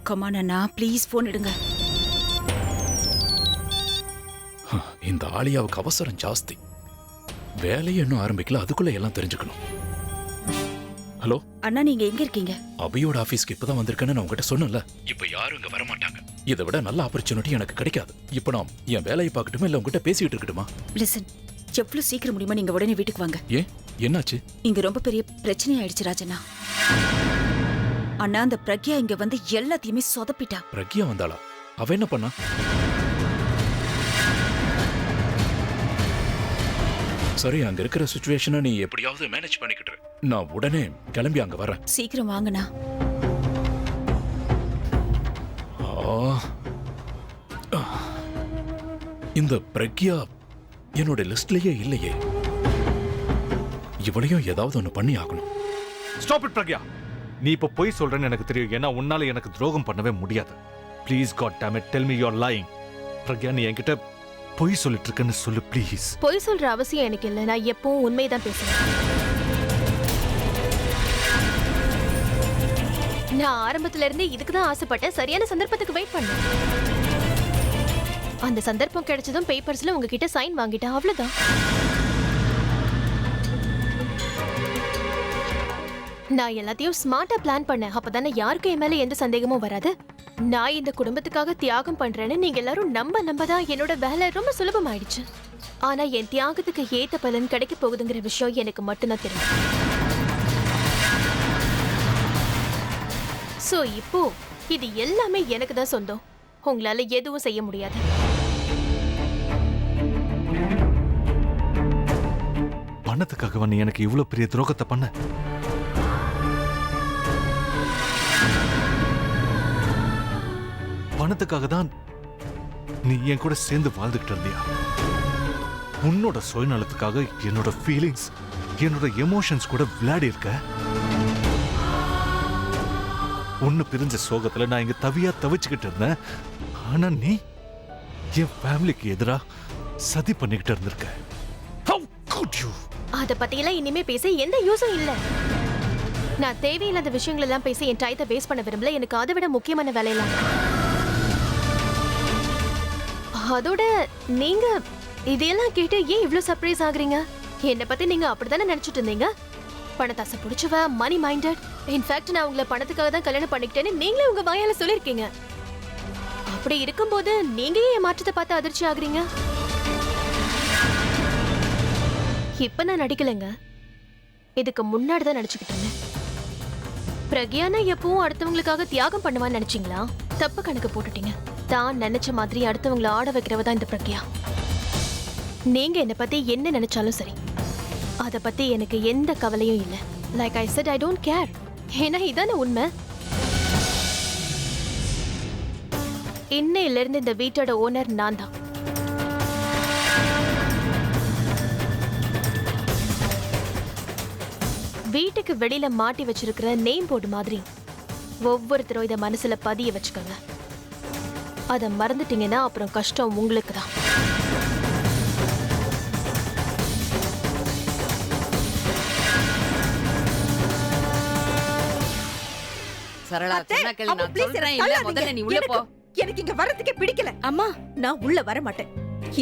Come on Anna, please phone எடுங்க. இந்த ஆலியாவுக்கு அவசரம் ஜாஸ்தி. வேலையை இன்னும் ஆரம்பிக்கல, அதுக்குள்ள எல்லாம் தெரிஞ்சுக்கணும். ஹலோ அண்ணா, நீங்க எங்க இருக்கீங்க? அபியோட ஆபீஸ்க்கு இப்பதான் வந்திருக்கேன்னு நான் உங்ககிட்ட சொன்னேன்ல. இப்ப யாரும் இங்க வர மாட்டாங்க. இதை விட நல்ல ஆப்பர்ச்சுனிட்டி எனக்கு கிடைக்காது. இப்ப நான் என் வேலையை பார்க்கட்டுமா இல்ல உங்ககிட்ட பேசிட்டு இருக்கட்டுமா? லிசன், எவ்வளவு சீக்கிரம் முடியுமா நீங்க உடனே வீட்டுக்கு வாங்க. ஏன், என்னாச்சு? இங்க ரொம்ப பெரிய பிரச்சனை ஆயிடுச்சு ராஜண்ணா. அண்ணா, அந்த பிரக்யா இங்க வந்து எல்லாத்தையுமே சொதப்பிட்டா. பிரக்யா வந்தாளா? அவ என்ன பண்ணா? சரி, அங்க இருக்கிற சிச்சுவேஷனை நீ எப்படியாவது மேனேஜ் பண்ணிக்கிட்டு இரு. நான் உடனே கிளம்பி அங்க வரேன். சீக்கிரம் வாங்கண்ணா. இந்த பிரக்யா என்னோட லிஸ்ட்லயே இல்லையே. இவளையும் ஏதாவது ஒண்ணு பண்ணி ஆகணும். Stop it Pragya. நீ இப்ப போய் சொல்றேன்னு எனக்கு தெரியும். ஏன்னா உன்னால எனக்கு துரோகம் பண்ணவே முடியாது. Please god damn it, tell me you are lying. Pragya, நீ என்கிட்ட பொய் சொல்லிட்டு இருக்கேன்னு சொல்லு ப்ளீஸ். பொய் சொல்ற அவசியம் எனக்கு இல்லை. நான் எப்பவும் உண்மைதான் பேசுறேன். நான் ஆரம்பத்துல இருந்தே இதுக்கு தான் ஆசைப்பட்டேன். சரியான சந்தர்ப்பத்துக்கு வெயிட் பண்ணேன். அந்த சந்தர்ப்பம் கிடைச்சதும் பேப்பர்ஸ்ல உங்ககிட்ட சைன் வாங்கிட்டேன், அவ்வளவுதான். நான் எல்லாத்தையும் ஸ்மார்ட்டா பிளான் பண்ணேன். அப்பதானே யாருக்கும் என் மேல எந்த சந்தேகமும் வராது. நான் இந்த குடும்பத்துக்காக தியாகம் பண்றேன்னு நீங்க எல்லாரும் நம்பதான் என்னோட வேலை ரொம்ப சுலபமாயிடுச்சு. ஆனா என் தியாகத்துக்கு ஏத்த பலன் கிடைக்க போகுதுங்கிற விஷயம் எனக்கு மட்டும்தான் தெரியும். சோ இப்போ இது எல்லாமே எனக்கு தான் சொந்தம். உங்களால எதுவும் செய்ய முடியாது. பணத்துக்காக நீ எனக்கு இவ்வளவு பெரிய துரோகத்தை பண்ண? பணத்துக்காக தான் நீ என் கூட சேர்ந்து வாழ்ந்துகிட்டு இருந்தியா? உன்னோட சுயநலத்துக்காக என்னோட ஃபீலிங்ஸ், என்னோட எமோஷன்ஸ் கூட விளையாடி இருக்க. உன்னை பிரிஞ்ச சோகத்துல நான் இங்க தவிச்சுக்கிட்டு இருந்தேன். ஆனா நீ என் ஃபேமிலிக்கு எதிரா சதி பண்ணிக்கிட்டு இருந்திருக்க. How could you? அத பத்தியெல்லாம் இனிமே பேச எந்த யூஸும் இல்ல. நான் தேவையில்லாத விஷயங்கள் எல்லாம் பேசி என் டயத்தை வேஸ்ட் பண்ண விரும்பல. எனக்கு அதை விட முக்கியமான வேலையெல்லாம். அதோட நீங்க இதெல்லாம் கேட்டு ஏன் இவ்வளவு சர்ப்ரைஸ் ஆகுறீங்க? என்னை பத்தி நீங்க அப்படித்தானே நினைச்சிட்டு இருந்தீங்க? பணத்தாசை பிடிச்சவ, மணி மைண்டட். இன்ஃபேக்ட் நான் உங்களை பணத்துக்காக தான் கல்யாணம் பண்ணிக்கிட்டேன்னு நீங்களே உங்க வாயால சொல்லிருக்கீங்க. அப்படி இருக்கும்போது நீங்க ஏன் மாற்றத்தை பார்த்து அதிர்ச்சி ஆகுறீங்க? இப்ப நான் நடிக்கலைங்க. இதுக்கு முன்னாடி தான் நடிச்சுக்கிட்டு இருந்தேன். பிரக்யானா எப்பவும் அடுத்தவங்களுக்காக தியாகம் பண்ணுவான்னு நினைச்சீங்களா? தப்பு கணக்கு போட்டுட்டீங்க. தான் நினைச்ச மாதிரி அடுத்தவங்களை ஆட வைக்கிறவ தான் இந்த பிரக்யா. நீங்க என்னை பத்தி என்ன நினைச்சாலும் சரி, அத பத்தி எனக்கு எந்த கவலையும் இல்லை. Like I set, I don't care. ஏன்னா இதானே உண்மை. இன்னையில இருந்து இந்த வீட்டோட ஓனர் நான் தான். வீட்டுக்கு வெளியில மாட்டி வச்சிருக்கிற நேம் போர்டு மாதிரி ஒவ்வொருத்தரும் இதை மனசுல பதிய வச்சுக்கோங்க. அதை மறந்துட்டீங்கன்னா அப்புறம் கஷ்டம் உங்களுக்கு தான். சரளா, சொன்னா கேளு. நான் சொல்றேன் இல்ல, முதல்ல நீ உள்ள போ. எனக்கு இங்க வரதுக்கே பிடிக்கல. அம்மா, நான் உள்ள வர மாட்டேன்.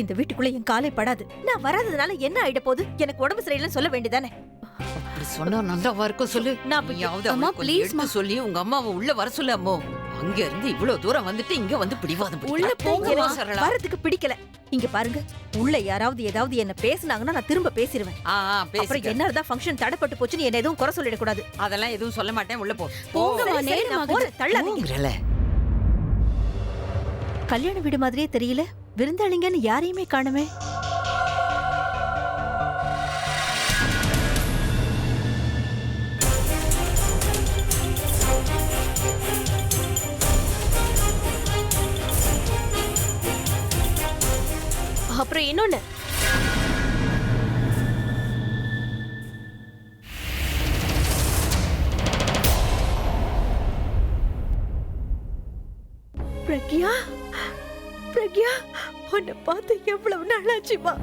இந்த வீட்டுக்குள்ள என் காலே படாது. நான் வராததுனால என்ன ஆயிட போகுது? எனக்கு உடம்பு சரியில்லைன்னு சொல்ல வேண்டியதானே? அப்படி சொன்னா நல்லாவா இருக்கும் சொல்லு. அம்மா ப்ளீஸ் சொல்லி உங்க அம்மாவை உள்ள வர சொல்லு. அம்மோ, அங்க இருந்து இவ்வளவு தூரம் வந்துட்டு இங்க வந்து பிடிவாதம் உள்ள போங்க. சரளா, வரதுக்கு பிடிக்கல. இங்க பாருங்க, உள்ள யாராவது ஏதாவது என்ன பேசுனாங்கன்னா நான் திரும்ப பேசிடுவேன். அப்புறம் என்னதான் ஃபங்க்ஷன் தடைப்பட்டு போச்சுன்னு என்ன எதுவும் குறை சொல்லிட கூடாது. அதெல்லாம் எதுவும் சொல்ல மாட்டேன். உள்ள போ. தள்ளாதீங்க. கல்யாண வீடு மாதிரியே தெரியல. விருந்தாளிங்கன்னு யாரையுமே காணுமே. அப்புறம் இன்னொன்னு, பிரக்யா, பிரக்யா, உன்னை பார்த்து எவ்வளவு நாள் ஆச்சுமா?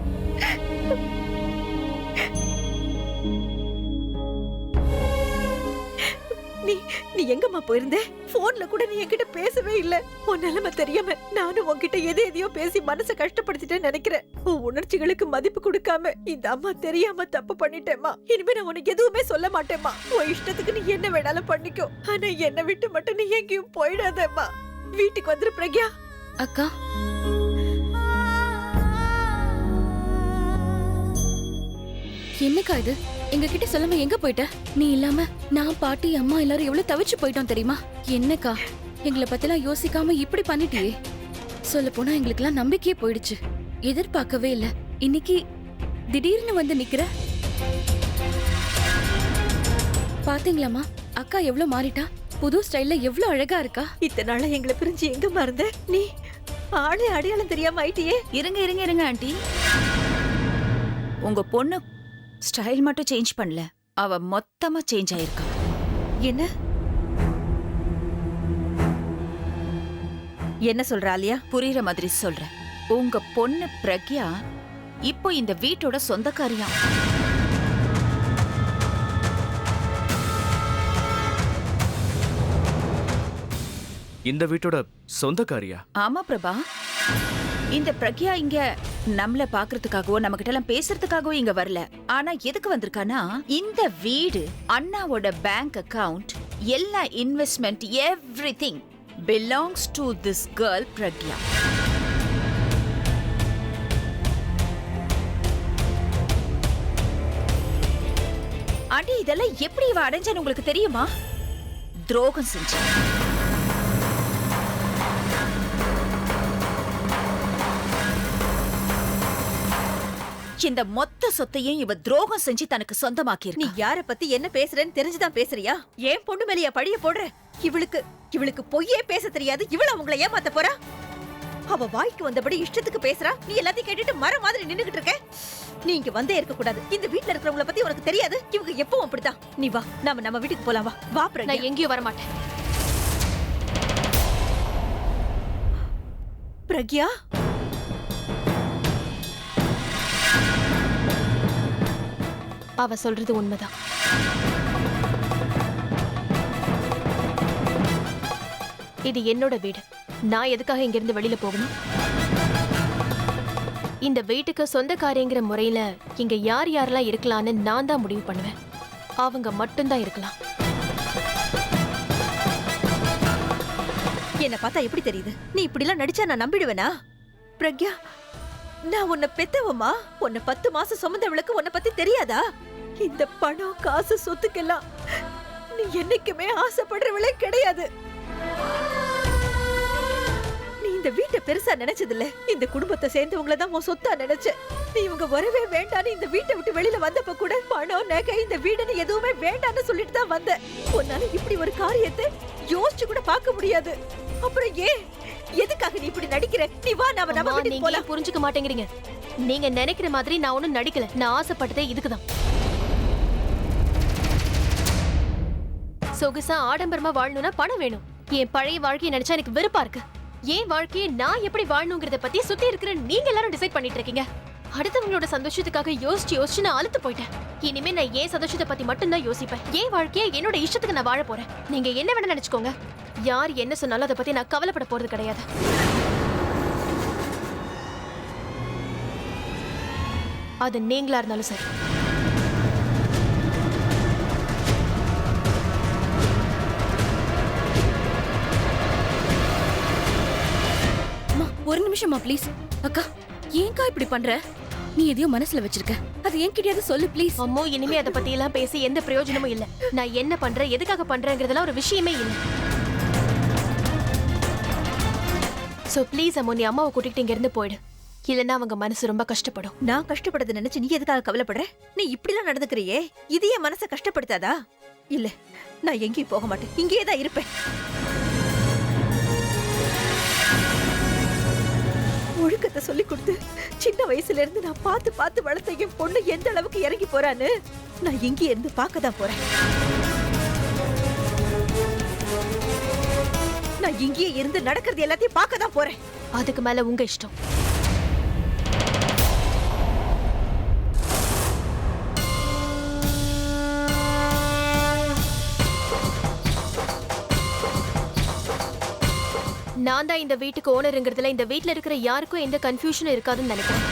நீ நீ எங்கம்மா போயிருந்த? போன்ல கூட நீ என்கிட்ட பேசவே இல்ல. உன் நிலைமை தெரியாம நானும் உன்கிட்ட எதையோ பேசி மனசை கஷ்டப்படுத்திட்டேன்னு நினைக்கிறேன். உன் உணர்ச்சிகளுக்கு மதிப்பு கொடுக்காம இந்த அம்மா தெரியாம தப்பு பண்ணிட்டேம்மா. இனிமே நான் உனக்கு எதுவுமே சொல்ல மாட்டேம்மா. உன் இஷ்டத்துக்கு நீ என்ன வேணாலும் பண்ணிக்கோ. ஆனா என்னை விட்டு மட்டும் நீ எங்கேயும் போயிடாதம்மா. வீட்டுக்கு வந்துரு பிரக்யா. அக்கா, என்னக்கா இது? எங்க கிட்ட சொல்லாம எங்க போயிட்ட? நீ இல்லாம நான், பாட்டி, அம்மா எல்லாரும் எவ்வளவு தவிச்சு போயிட்டோம் தெரியுமா? என்னக்கா எங்களை பத்திலாம் யோசிக்காம இப்படி பண்ணிட்டியே. சொல்ல போனா எங்களுக்கெல்லாம் நம்பிக்கையே போயிடுச்சு. எதிர்பார்க்கவே இல்ல. இன்னைக்கு திடீர்னு வந்து நிக்கிற. பாத்தீங்களாமா அக்கா எவ்வளவு மாறிட்டா? புது ஸ்டைல்ல எவ்வளவு அழகா இருக்கா. இத்தனை நாளா எங்களை பிரிஞ்சு எங்கம்மா இருந்த? நீ ஆளே அடையாளம் தெரியாம ஆயிட்டியே. இருங்க ஆண்டி. உங்க பொண்ணு ஸ்டைல் மட்டும் சேஞ்ச் பண்ணல, அவ மொத்தமா சேஞ்ச் ஆயிருக்கா. என்ன என்ன சொல்ற ஆலியா? புரியுற மாதிரி சொல்றேன். உங்க பொண்ணு பிரக்யா இப்போ இந்த வீட்டோட சொந்தக்காரியா. இந்த வீட்டோட சொந்தக்காரியா? ஆமா பிரபா, இந்த பிரக்யா இங்க நம்மள பாக்குறதுக்காகவோ நம்ம கிட்ட எல்லாம் பேசுறதுக்காகவோ இங்க வரல. ஆனா எதுக்கு வந்திருக்கானா, இந்த வீடு, அண்ணாவோட பேங்க் அக்கவுண்ட், எல்லா investment, everything belongs to this girl Pragya. Aunty, இதெல்லாம் எப்படி இவ அடைஞ்சான்னு உங்களுக்கு தெரியுமா? துரோகம் செஞ்சு. இந்த மொத்த சொத்தையும் இவ துரோகம் செஞ்சு தனக்கு சொந்தமாக்கி. நீ யார பத்தி என்ன பேசுறேன்னு தெரிஞ்சுதான் பேசுறியா? ஏன் பொண்ணு மேலையா பழிய போடுற? இவளுக்கு பொய்யே பேச தெரியாது. இவள உங்களை ஏமாத்த போறா? அவ வாய்க்கு வந்தபடி இஷ்டத்துக்கு பேசுறா. நீ எல்லாத்தையும் கேட்டுட்டு மர மாதிரி நின்னுகிட்டு இருக்க. நீ இங்க வந்தே இருக்க கூடாது. இந்த வீட்ல இருக்கிறவங்கள பத்தி உனக்கு தெரியாது. இவங்க எப்பவும் அப்படிதான். நீ வா, நம்ம வீட்டுக்கு போலாம். வா வா பிரக்யா. நான் எங்கேயும் வர மாட்டேன். பிரக்யா, அவ சொல்றது உண்மைதான். இது என்னோட வீடு. நான் எதுக்காக இங்க இருந்து வெளியில போகணும்? இந்த வீட்டுக்கு சொந்தக்காரங்கிற முறையில இங்க யார் யாரெல்லாம் இருக்கலாம்னு நான் தான் முடிவு பண்ணுவேன். அவங்க மட்டும்தான் இருக்கலாம். என்ன பார்த்தா எப்படி தெரியுது? நீ இப்படி எல்லாம் நடிச்சா நான் நம்பிடுவேனா? பிரக்யா, நான் உன்னை பெத்தவமா? உன்னை 10 மாசம் சுமந்தவளுக்கு உன்னை பத்தி தெரியாதா? இந்த பணம், காசு, சொத்துக்கெல்லாம் நீ என்னைக்குமே ஆசைப்படுறவளே கிடையாது. நீ இந்த வீட்டை பெருசா நினைச்சதில்ல. இந்த குடும்பத்தை சேர்ந்தவங்கள தான் உன் சொத்தா நினைச்ச. நீ இவங்க வரவே வேண்டான்னு இந்த வீட்டை விட்டு வெளியில வந்தப்ப கூட பணம், நகை, இந்த வீடுன்னு எதுவுமே வேண்டான்னு சொல்லிட்டு தான் வந்த. உன்னால இப்படி ஒரு காரியத்தை யோசிச்சு கூட பார்க்க முடியாது. அப்புறம் ஏன், எதுக்காக நீ இப்படி நடிக்கிற? நீ வா, நாம நம்ம வீட்டுக்கு போலாம். புரிஞ்சுக்க மாட்டேங்கிறீங்க. நீங்க நினைக்கிற மாதிரி நான் ஒண்ணும் நடிக்கல. நான் ஆசைப்பட்டதே இதுக்குதான். சொகுசா ஆடம்பரமா வாழணும்னா பணம் வேணும். என் பழைய வாழ்க்கையை நினைச்சா எனக்கு வெறுப்பா இருக்கு. என் வாழ்க்கையை நான் எப்படி வாழணுங்கிறத பத்தி சுத்தி இருக்கிற நீங்க எல்லாரும் டிசைட் பண்ணிட்டு இருக்கீங்க. அடுத்தவங்களோட சந்தோஷத்துக்காக யோசிச்சு நான் அழுத்து போயிட்டேன். இனிமே நான் ஏன் சந்தோஷத்தை பத்தி மட்டும்தான் யோசிப்பேன். என் வாழ்க்கையை என்னோட இஷ்டத்துக்கு நான் வாழ போறேன். நீங்க என்ன வேணா நினைச்சுக்கோங்க. யார் என்ன சொன்னாலும் அதை பத்தி நான் கவலைப்பட போறது கிடையாது. அது நீங்களா இருந்தாலும் சரி. ஒரு நிமிஷமா ப்ளீஸ். அக்கா, ஏன்க்கா இப்படி பண்ற? நீ எதையோ மனசுல வச்சிருக்க. அது என்கிட்டயாவது சொல்லு ப்ளீஸ். அம்மோ, இனிமே அதை பத்தி எல்லாம் பேசி எந்த பிரயோஜனமும் இல்ல. நான் என்ன பண்றேன், எதுக்காக பண்றேங்கிறதுலாம் ஒரு விஷயமே இல்ல. சோ ப்ளீஸ் அம்மோ, நீ அம்மாவை கூட்டிட்டு இங்க இருந்து போயிடு. இல்லன்னா அவங்க மனசு ரொம்ப கஷ்டப்படும். நான் கஷ்டப்படுறத நினைச்சு நீ எதுக்காக கவலைப்படுற? நீ இப்படிலாம் நடந்துக்கிறியே, இது என் மனசை கஷ்டப்படுத்தாதா? இல்ல, நான் எங்கேயும் போக மாட்டேன். இங்கேயே தான் இருப்பேன். ஒழுக்கத்தை சொல்லி கொடுத்து சின்ன வயசுல இருந்து நான் பார்த்து வளர்த்த என் பொண்ணு எந்த அளவுக்கு இறங்கி போறான்னு நான் இங்கே இருந்து பார்க்க தான் போறேன். நான் இங்கேயே இருந்து நடக்கிறது எல்லாத்தையும் பார்க்க தான் போறேன். அதுக்கு மேல உங்க இஷ்டம். நான் தான் இந்த வீட்டுக்கு ஓனருங்கிறதுல இந்த வீட்ல இருக்கிற யாருக்கும் எந்த கன்ஃபியூஷனும் இருக்காதுன்னு நினைக்கிறேன்.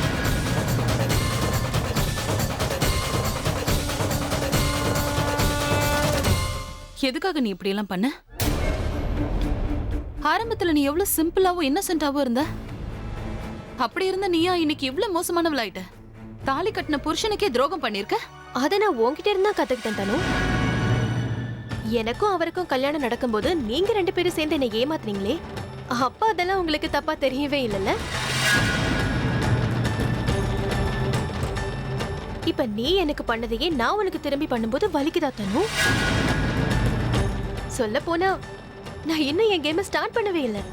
எதுக்காக நீ இப்படி எல்லாம் பண்ண? ஆரம்பத்துல நீ எவ்வளவு சிம்பிளாவும் இன்னசென்ட்டாவும் இருந்த. அப்படி இருந்த நீயா இன்னைக்கு இவ்வளவு மோசமானவளாயிட்ட. தாலி கட்டின புருஷனுக்கே துரோகம் பண்ணிருக்க. அதை நான் உன்கிட்ட இருந்தா கத்துக்கிட்டேன் தனு. எனக்கும் அவருக்கும் கல்யாணம் நடக்கும்போது நீங்க 2 பேரும் சேர்ந்து என்னை ஏமாத்துனீங்களே, அப்ப அதெல்லாம் உங்களுக்கு தப்பா தெரியவே இல்லைல்ல? இப்ப நீ எனக்கு பண்ணதையே நான் உனக்கு திரும்பி பண்ணும்போது வலிக்குதா தனு? சொல்ல போனா நான் இன்னும் என் கேமை ஸ்டார்ட் பண்ணவே இல்லை.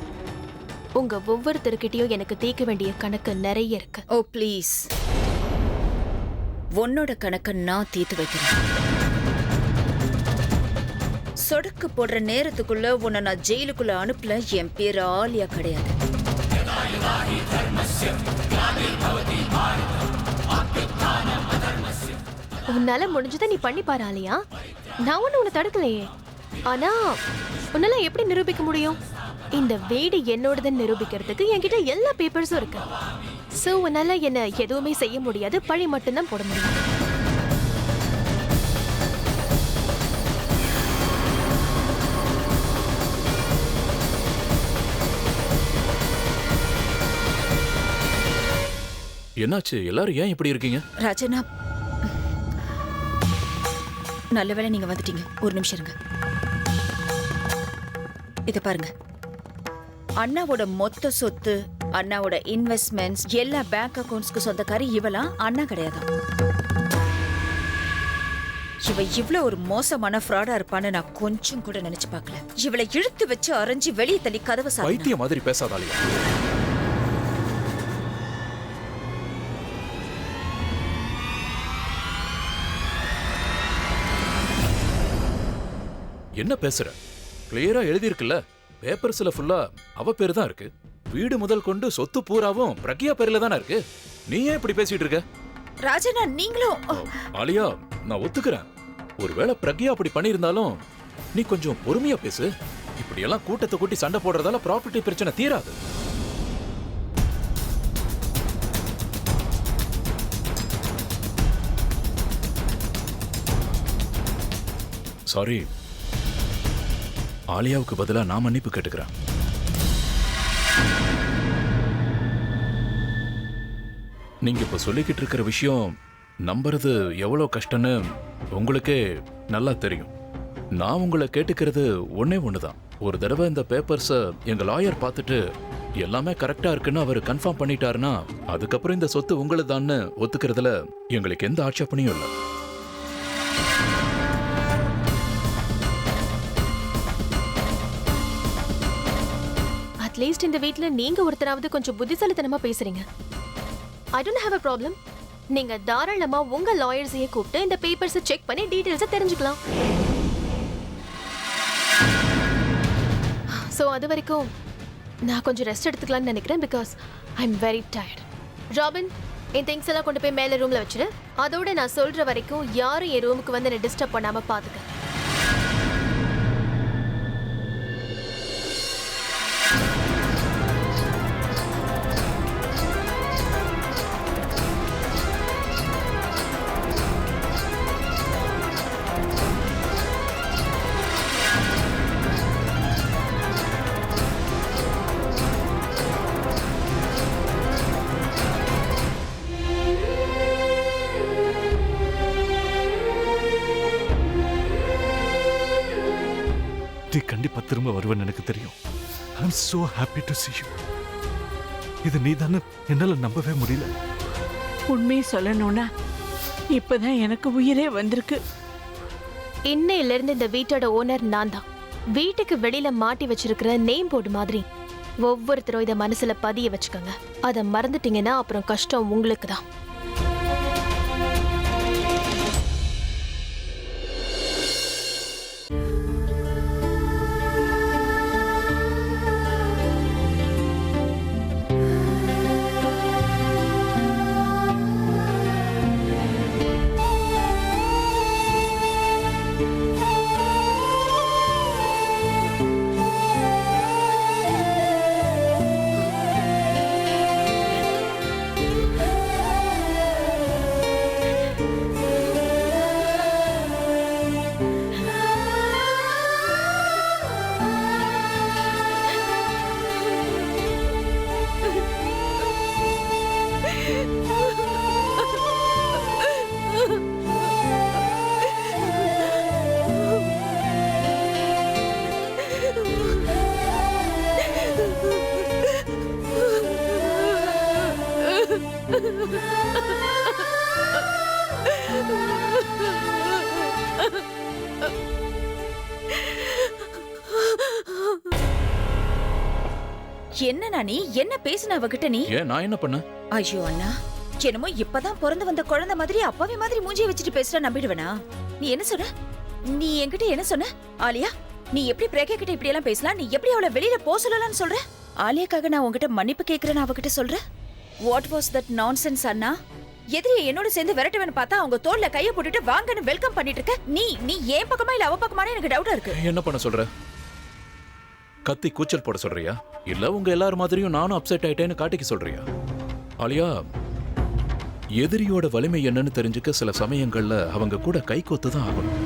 உங்க ஒவ்வொருத்தருக்கிட்டையும் எனக்கு தீர்க்க வேண்டிய கணக்கு நிறைய இருக்கு. ஓ ப்ளீஸ், உன்னோட கணக்க நான் தீர்த்து வைக்கிறேன். சொடக்கு போடுற நேரத்துக்குள்ள உன்னை நான் ஜெயிலுக்குள்ள அனுப்பல. என் பேரு ஆலியா கிடையாது. உன்னால முடிஞ்சதை நீ பண்ணி பாரு ஆலியா. நான் ஒண்ணு உன்னை தடுக்கலையே. ஆனா உன்னால எப்படி நிரூபிக்க முடியும்? இந்த வீடு என்னோடதுன்னு நிரூபிக்கிறதுக்கு என்கிட்ட எல்லா பேப்பர்ஸும் இருக்கு. சோ உன்னால என்ன எதுவுமே செய்ய முடியாது, பழி மட்டும்தான் போட முடியும். என்னாச்சு? எல்லாரும் ஏன் இப்படி இருக்கீங்க? ராஜனா, நல்ல வேளை நீங்க வந்துட்டீங்க. ஒரு நிமிஷம் இருங்க. இத பாருங்க, அண்ணாவோட மொத்த சொத்து, அண்ணாவோட இன்வெஸ்ட்மெண்ட்ஸ், எல்லா பேங்க் அக்கவுண்ட்ஸ்க்கு சொந்தக்காரி இவளாம். அண்ணா கிடையாது. இவ இவ்ளோ ஒரு மோசமான ஃப்ராடா இருப்பான்னு நான் கொஞ்சம் கூட நினைச்சு பார்க்கல. இவளை இழுத்து வச்சு அரைஞ்சு வெளியே தள்ளி கதவை சாத்தினா. பைத்திய மாதிரி பேசாதாலியா. என்ன பேசுற? கிளியரா எழுதி இருக்குல்ல, பேப்பர்ஸ்ல ஃபுல்லா அவ பேரு தான் இருக்கு. வீடு முதல் கொண்டு சொத்து பூராவும் பிரக்யா பேர்ல தானே இருக்கு. நீ ஏன் இப்படி பேசிட்டு இருக்க? ராஜனா, நீங்களும் ஆலியா, நான் ஒத்துக்கிறேன். ஒருவேளை பிரக்யா அப்படி பண்ணியிருந்தாலும் நீ கொஞ்சம் பொறுமையா பேசு. இப்படி எல்லாம் கூட்டத்தை கூட்டி சண்டை போடுறதால ப்ராப்பர்ட்டி பிரச்சனை தீராது. சாரி, ஆலியாவுக்கு பதிலா நான் மன்னிப்பு கேட்டுக்கிறேன். நீங்க இப்ப சொல்லிக்கிட்டு இருக்கிற விஷயம் நம்புறது எவ்வளவு கஷ்டம்னு உங்களுக்கே நல்லா தெரியும். நான் உங்களை கேட்டுக்கிறது ஒன்னே ஒண்ணுதான். ஒரு தடவை இந்த பேப்பர்ஸை எங்க லாயர் பார்த்துட்டு எல்லாமே கரெக்டா இருக்குன்னு அவர் கன்ஃபார்ம் பண்ணிட்டாருன்னா அதுக்கப்புறம் இந்த சொத்து உங்களுதான்னு ஒத்துக்கிறதுல எங்களுக்கு எந்த ஆட்சேபனையும் இல்லை. அட்லீஸ்ட் இந்த வீட்ல நீங்க ஒருத்தராவது கொஞ்சம் புத்திசாலித்தனமா பேசுறீங்க. I don't have a problem. நீங்க தாராளமா உங்க லாயர்ஸையே கூப்பிட்டு இந்த பேப்பர்ஸை செக் பண்ணி டீடைல்ஸை தெரிஞ்சுக்கலாம். ஸோ அது வரைக்கும் நான் கொஞ்சம் ரெஸ்ட் எடுத்துக்கலாம்னு நினைக்கிறேன். Because I am very tired. Robin, N things எல்லாம் கொண்டு போய் மேலே ரூம்ல வச்சிரு. அதோட நான் சொல்ற வரைக்கும் யாரும் என் ரூமுக்கு வந்து என்னை டிஸ்டர்ப் பண்ணாம பாத்துக்க. நீ கண்டிப்பா திரும்ப வருவேன்னு எனக்கு தெரியும். ஐ அம் so happy to see you. இது நீதானே என்னால நம்பவே முடியல. உண்மையை சொல்லணும்னா இப்பதான் எனக்கு உயிரே வந்திருக்கு. இன்னையில இருந்து இந்த வீட்டோட ஓனர் நான் தான். வீட்டுக்கு வெளியில மாட்டி வச்சிருக்கிற நேம் போர்டு மாதிரி ஒவ்வொருத்தரும் இதை மனசுல பதிய வச்சுக்கோங்க. அதை மறந்துட்டீங்கன்னா அப்புறம் கஷ்டம் உங்களுக்கு தான். என்னண்ணா நீ என்ன பேசுன அவகிட்ட நீ? ஏன் நான் என்ன பண்ண? ஐயோ அண்ணா, என்னமோ இப்பதான் பிறந்து வந்த குழந்தை மாதிரி அப்பாவி மாதிரி மூஞ்சியை வச்சுட்டு பேசுற நம்பிடுவேனா? நீ என்ன சொன்ன? நீ என்கிட்ட என்ன சொன்ன? ஆலியா, நீ எப்படி பிரேகா கிட்ட இப்படி எல்லாம் பேசலாம்? நீ எப்படி அவளை வெளியில போ சொல்லலாம்னு சொல்ற? ஆலியாக்காக நான் உன்கிட்ட மன்னிப்பு கேக்குறேன்னு அவகிட்ட சொல்ற? வாட் வாஸ் தட் நான்சென்ஸ் அண்ணா? எதிரியை என்னோட சேர்ந்து விரட்டுவேன்னு பார்த்தா அவங்க தோல்ல கைய போட்டுட்டு வாங்கன்னு வெல்கம் பண்ணிட்டு இருக்க. நீ ஏன் பக்கமா இல்ல அவ பக்கமானே எனக்கு டவுட்டா இருக்கு. என்ன பண்ண சொல்ற? கத்தி கூச்சல் போட சொல்றியா? இல்ல உங்க எல்லாரும் மாதிரியும் நானும் அப்செட் ஆயிட்டேன்னு காட்டிக்க சொல்றியா? ஆலியா, எதிரியோட வலிமை என்னன்னு தெரிஞ்சுக்க சில சமயங்கள்ல அவங்க கூட கை கோத்து தான் ஆகணும்.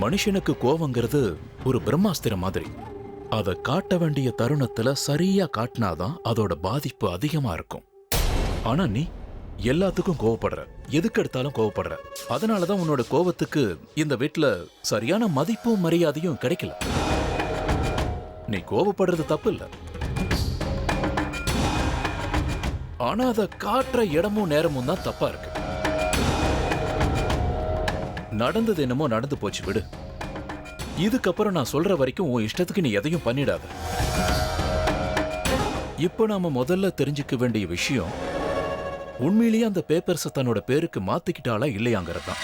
மனுஷனுக்கு கோவங்கிறது ஒரு பிரம்மாஸ்திரம் மாதிரி. அதை காட்ட வேண்டிய தருணத்துல சரியா காட்டினாதான் அதோட பாதிப்பு அதிகமா இருக்கும். ஆனா நீ எல்லாத்துக்கும் கோவப்படுற, எதுக்கு எடுத்தாலும் கோவப்படுற. அதனாலதான் உன்னோட கோவத்துக்கு இந்த வீட்டுல சரியான மதிப்பும் மரியாதையும் கிடைக்கல. நீ கோவப்படுறது தப்பு இல்ல, ஆனா அதை காட்டுற இடமும் நேரமும் தான் தப்பா இருக்கு. நடந்தது என்னமோ நடந்து போச்சு, விடு. இதுக்கப்புறம் நான் சொல்ற வரைக்கும் உன் இஷ்டத்துக்கு நீ எதையும் பண்ணிடாத. இப்போ நாம முதல்ல தெரிஞ்சுக்க வேண்டிய விஷயம், உண்மையிலேயே அந்த பேப்பர்ஸை தன்னோட பேருக்கு மாத்திக்கிட்டாளா இல்லையாங்கிறது தான்.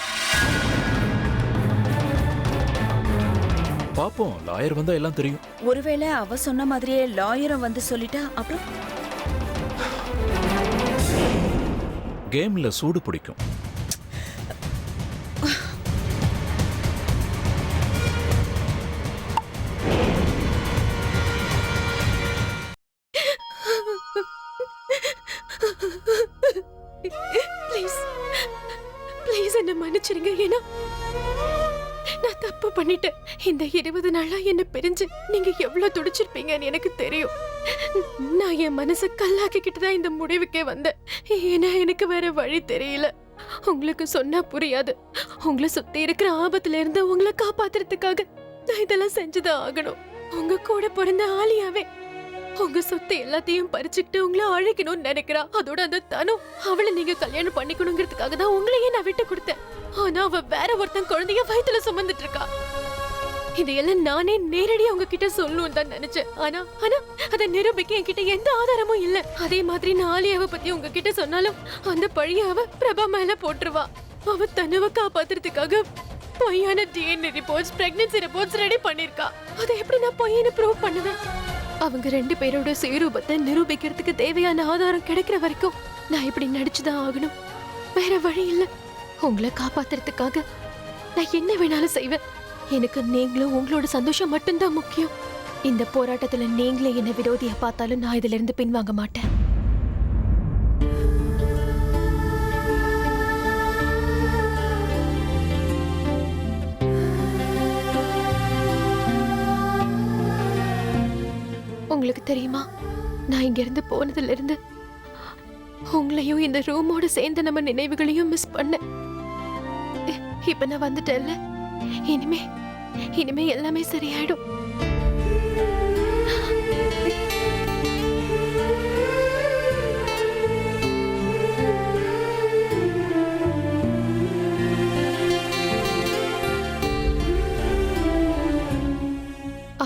பாப்போம், லாயர் வந்தா எல்லாம் தெரியும். ஒருவேளை அவ சொன்ன மாதிரியே லாயரும் வந்து சொல்லிட்டா அப்புறம் கேம்ல சூடு பிடிக்கும். ப்ளீஸ் என்ன மன்னிச்சிருங்க. ஏன்னா நான் தப்பு பண்ணிட்டேன். இந்த 20 நாளா என்ன பிரிஞ்சு நீங்க எவ்வளவு துடிச்சிருப்பீங்கன்னு எனக்கு தெரியும். நான் என் மனசை கல்லாக்கிக்கிட்டு தான் இந்த முடிவுக்கே வந்தேன். ஏன்னா எனக்கு வேற வழி தெரியல. உங்களுக்கு சொன்னா புரியாது. உங்களை சுத்தி இருக்கிற ஆபத்துல இருந்து உங்களை காப்பாத்துறதுக்காக நான் இதெல்லாம் செஞ்சுதான் ஆகணும். உங்க கூட பிறந்த ஆலியாவே உங்க சொத்து எல்லாத்தையும் பறிச்சுக்கிட்டு உங்களை அழைக்கணும்னு நினைக்கிறா. அதோட அந்த தனு, அவளை நீங்க கல்யாணம் பண்ணிக்கணுங்கிறதுக்காக தான் உங்களையே நான் விட்டு கொடுத்தேன். ஆனா அவ வேற ஒருத்தன் குழந்தைய வயித்துல சுமந்துட்டு இருக்கா. இதையெல்லாம் நானே நேரடியா உங்ககிட்ட சொல்லணும் தான் நினைச்சேன். ஆனா அதை நிரூபிக்க என்கிட்ட எந்த ஆதாரமும் இல்ல. அதே மாதிரி நான் ஆலியாவை பத்தி உங்ககிட்ட சொன்னாலும் அந்த பழிய அவ பிரபா மேல போட்டுருவா. அவ தனுவை காப்பாத்துறதுக்காக பொய்யான DNA reports, pregnancy reports ready பண்ணிருக்கா. அதை எப்படி நான் பொய்ன்னு ப்ரூவ் பண்ணுவேன்? அவங்க 2 பேரோட சுயரூபத்தை நிரூபிக்கிறதுக்கு தேவையான ஆதாரம் கிடைக்கிற வரைக்கும் நான் இப்படி நடிச்சுதான் ஆகணும். வேற வழி இல்ல. உங்களை காப்பாத்துறதுக்காக நான் என்ன வேணாலும் செய்வேன். எனக்கு நீங்களும் உங்களோட சந்தோஷம் மட்டும்தான் முக்கியம். இந்த போராட்டத்துல நீங்களே என்ன விரோதியா பார்த்தாலும் நான் இதுல இருந்து பின்வாங்க மாட்டேன். உங்களுக்கு தெரியுமா, நான் இங்க இருந்து போனதுல இருந்து உங்களையும் இந்த ரூமோட சேர்ந்த நம்ம நினைவுகளையும் மிஸ் பண்ணேன். இப்ப நான் வந்துட்டேன்ல, இனிமே எல்லாமே சரியாயிடும்.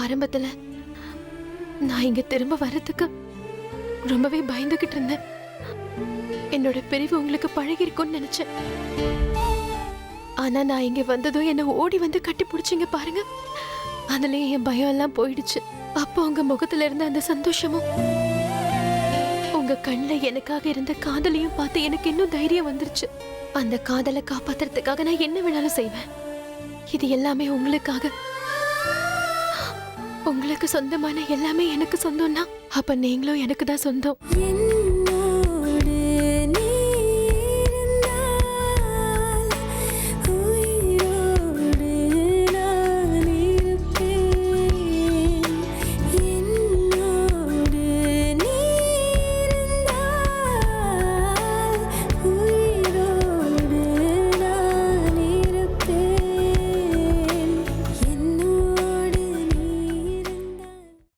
ஆரம்பத்துல நான் இங்க திரும்ப வர்றதுக்கு ரொம்பவே பயந்துகிட்டு இருந்தேன். என்னோட பிரிவு உங்களுக்கு பழகி இருக்கும்னு நினைச்சேன். ஆனா நான் இங்க வந்ததும் என்ன ஓடி வந்து கட்டி பிடிச்சிங்க பாருங்க. அதுலயே என் பயம் எல்லாம் போயிடுச்சு. அப்போ உங்க முகத்துல இருந்த அந்த சந்தோஷமும் உங்க கண்ணுல எனக்காக இருந்த காதலையும் பார்த்து எனக்கு இன்னும் தைரியம் வந்துருச்சு. அந்த காதலை காப்பாத்துறதுக்காக நான் என்ன வேணாலும் செய்வேன். இது எல்லாமே உங்களுக்காக. உங்களுக்கு சொந்தமான எல்லாமே எனக்கு சொந்தம்னா அப்ப நீங்களும் எனக்கு தான் சொந்தம்.